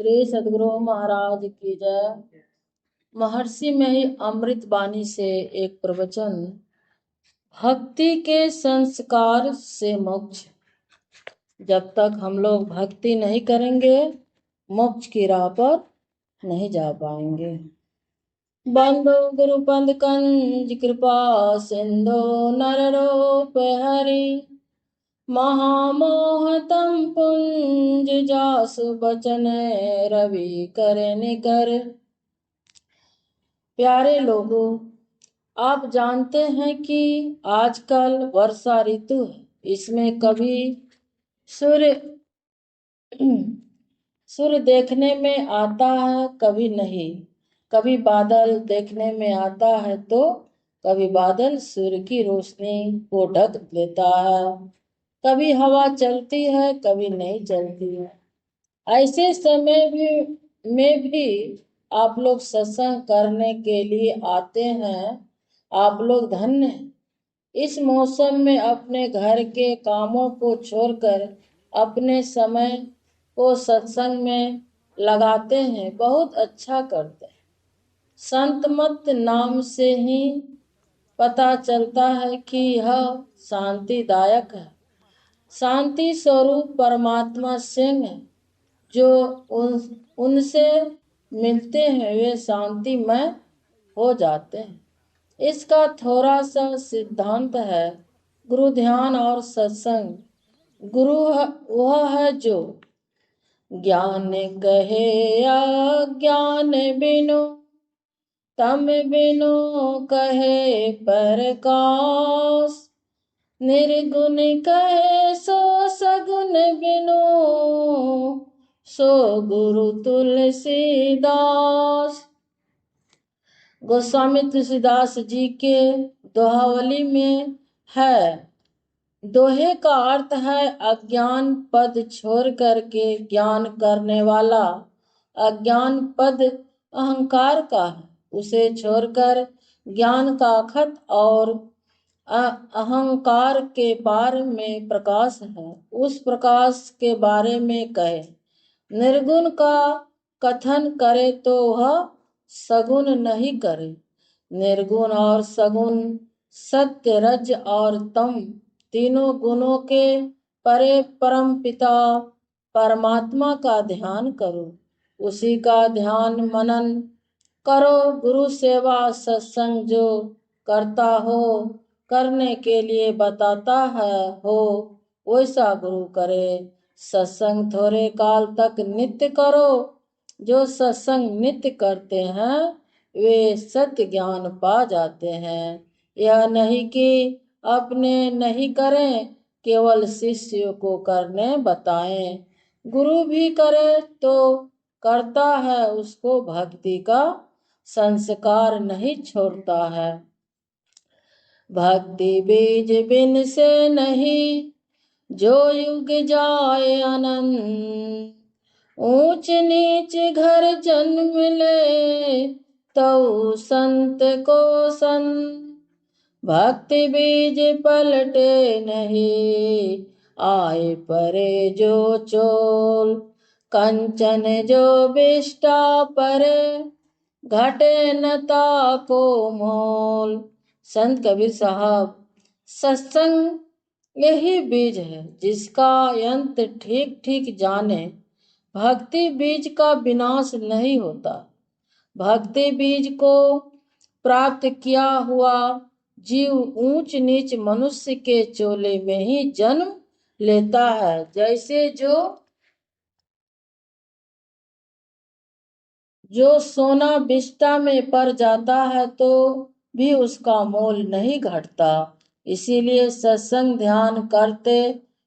श्री सद्गुरु महाराज की जय। महर्षि में ही अमृत वाणी से एक प्रवचन। भक्ति के संस्कार से मोक्ष। जब तक हम लोग भक्ति नहीं करेंगे मोक्ष की राह पर नहीं जा पाएंगे। बंधु गुरुपंद कंज कृपा सिंधु नररूप हरि महामोहतम पुंज जासु बचन रवि कर निकर। प्यारे लोगों, आप जानते हैं कि आजकल वर्षा ऋतु है। इसमें कभी सूर्य सूर्य देखने में आता है, कभी नहीं। कभी बादल देखने में आता है तो कभी बादल सूर्य की रोशनी को ढक लेता है। कभी हवा चलती है, कभी नहीं चलती है। ऐसे समय में भी आप लोग सत्संग करने के लिए आते हैं। आप लोग धन्य हैं। इस मौसम में अपने घर के कामों को छोड़कर अपने समय को सत्संग में लगाते हैं, बहुत अच्छा करते हैं। संत मत नाम से ही पता चलता है कि यह शांतिदायक है। शांति स्वरूप परमात्मा सिंह है। जो उनसे मिलते हैं वे शांतिमय हो जाते हैं। इसका थोड़ा सा सिद्धांत है। गुरु ध्यान और सत्संग। गुरु वह है जो ज्ञान कहे अज्ञान बिनु तम बिनु कहे प्रकाश। निर्गुण कहे सो सगुण बिनु सो गुरु तुलसीदास। गोस्वामी तुलसीदास जी के दोहावली में है। दोहे का अर्थ है अज्ञान पद छोड़ करके ज्ञान करने वाला। अज्ञान पद अहंकार का है, उसे छोड़कर ज्ञान का अखत और अहंकार के पार में प्रकाश है, उस प्रकाश के बारे में कहे। निर्गुण का कथन करे तो वह सगुण नहीं करे। निर्गुण और सगुण, सत्य रज और तम, तीनों गुणों के परे परम पिता परमात्मा का ध्यान करो। उसी का ध्यान मनन करो। गुरु सेवा सत्संग जो करता हो, करने के लिए बताता है हो, वैसा गुरु करे। सत्संग थोड़े काल तक नित्य करो। जो सत्संग नित्य करते हैं वे सत्य ज्ञान पा जाते हैं। यह नहीं कि अपने नहीं करें, केवल शिष्य को करने बताएं। गुरु भी करे तो करता है, उसको भक्ति का संस्कार नहीं छोड़ता है। भक्ति बीज बिन से नहीं जो युग जाए अनंत। ऊंच नीच घर जन्म ले तऊ संत को संत। भक्ति बीज पलटे नहीं आए परे जो चोल। कंचन जो बिष्टा परे घटे नता को मोल। संत कबीर साहब, सत्संग यही बीज है जिसका अंत ठीक ठीक जाने। भक्ति बीज का विनाश नहीं होता। भक्ति बीज को प्राप्त किया हुआ जीव ऊंच नीच मनुष्य के चोले में ही जन्म लेता है। जैसे जो सोना बिस्टा में पड़ जाता है तो भी उसका मोल नहीं घटता। इसीलिए सत्संग ध्यान करते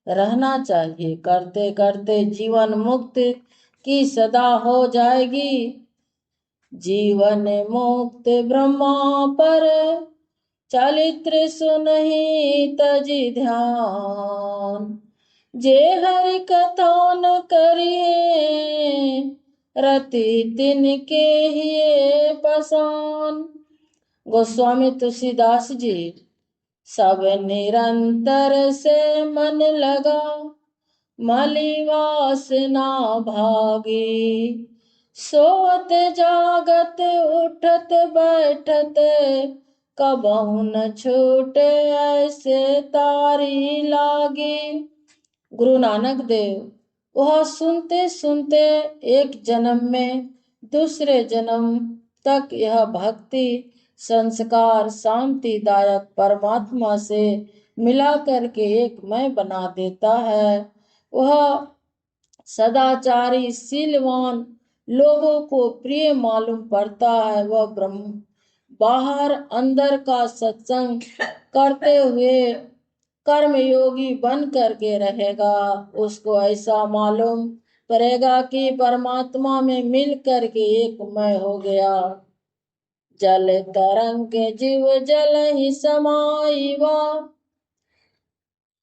रहना चाहिए। करते करते जीवन मुक्त की सदा हो जाएगी। जीवन मुक्त ब्रह्मा पर चरित्र सुनहि तजि ध्यान। जे हरि कथा न करिए रति तिनके हिये पसान। गोस्वामी तुलसीदास जी, सब निरंतर से मन लगा मलिवास ना भागे। सोत जागत उठत बैठत कबहु न छूटे ऐसे तारी लागे। गुरु नानक देव वह सुनते सुनते एक जन्म में दूसरे जन्म तक यह भक्ति संस्कार शांतिदायक परमात्मा से मिला करके एक मैं बना देता है। वह सदाचारी शीलवान लोगों को प्रिय मालूम पड़ता है। वह ब्रह्म बाहर अंदर का सत्संग करते हुए कर्मयोगी बन करके रहेगा। उसको ऐसा मालूम पड़ेगा कि परमात्मा में मिल करके एक मैं हो गया। जल तरंग जीव जल ही समाई वा,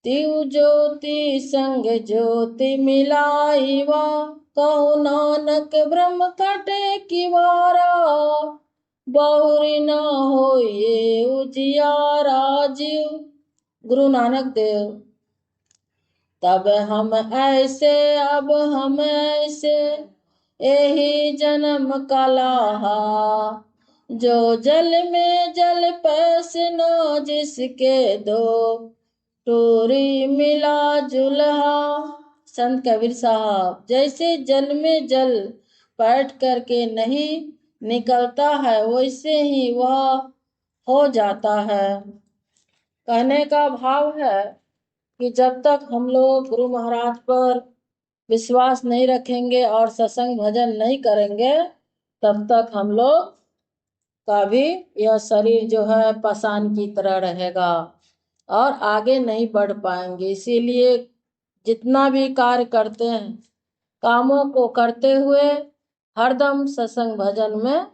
तिउ ज्योति संग ज्योति मिलाई वा। कहो नानक ब्रह्म कटे की वारा, बहुरी न हो ये उजियारा जीव। गुरु नानक देव तब हम ऐसे अब हम ऐसे यही जन्म कलाहा, जो जल में जल पैस न जिसके दो टोरी मिला जुल्हा। संत कबीर साहब जैसे जल में जल बैठ करके नहीं निकलता है वैसे ही वह हो जाता है। कहने का भाव है कि जब तक हम लोग गुरु महाराज पर विश्वास नहीं रखेंगे और सत्संग भजन नहीं करेंगे तब तक हम लोग का भी यह शरीर जो है पाषाण की तरह रहेगा और आगे नहीं बढ़ पाएंगे। इसीलिए जितना भी कार्य करते हैं कामों को करते हुए हरदम सत्संग भजन में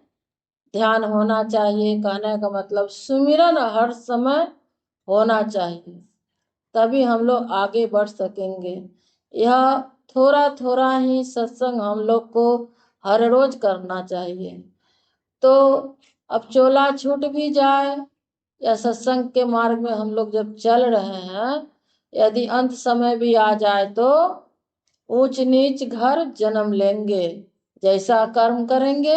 ध्यान होना चाहिए। कहने का मतलब सुमिरन हर समय होना चाहिए, तभी हम लोग आगे बढ़ सकेंगे। यह थोड़ा थोड़ा ही सत्संग हम लोग को हर रोज करना चाहिए। तो अब चोला छूट भी जाए या सत्संग के मार्ग में हम लोग जब चल रहे हैं, यदि अंत समय भी आ जाए तो ऊंच नीच घर जन्म लेंगे। जैसा कर्म करेंगे,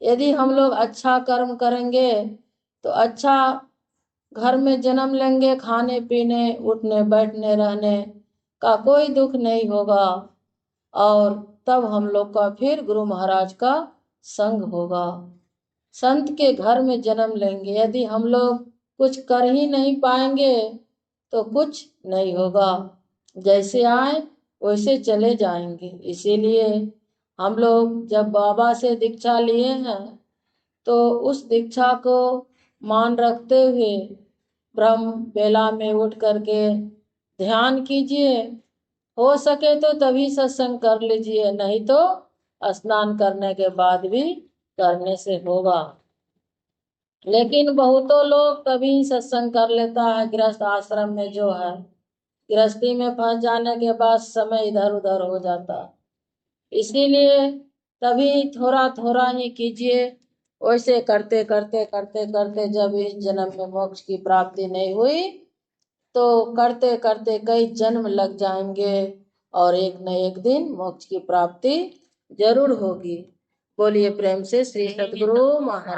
यदि हम लोग अच्छा कर्म करेंगे तो अच्छा घर में जन्म लेंगे। खाने पीने उठने बैठने रहने का कोई दुख नहीं होगा और तब हम लोग का फिर गुरु महाराज का संग होगा। संत के घर में जन्म लेंगे, यदि हम लोग कुछ कर ही नहीं पाएंगे तो कुछ नहीं होगा। जैसे आए वैसे चले जाएंगे। इसीलिए हम लोग जब बाबा से दीक्षा लिए हैं तो उस दीक्षा को मान रखते हुए ब्रह्म बेला में उठ करके ध्यान कीजिए। हो सके तो तभी सत्संग कर लीजिए, नहीं तो स्नान करने के बाद भी करने से होगा। लेकिन बहुतों लोग तभी सत्संग कर लेता है गृहस्थ आश्रम में जो है, गृहस्थी में फंस जाने के बाद समय इधर उधर हो जाता। इसीलिए तभी थोड़ा थोड़ा ही कीजिए। वैसे करते करते करते करते जब इस जन्म में मोक्ष की प्राप्ति नहीं हुई तो करते करते कई जन्म लग जाएंगे और एक न एक दिन मोक्ष की प्राप्ति जरूर होगी। बोलिए प्रेम से श्री सद्गुरु महाराज।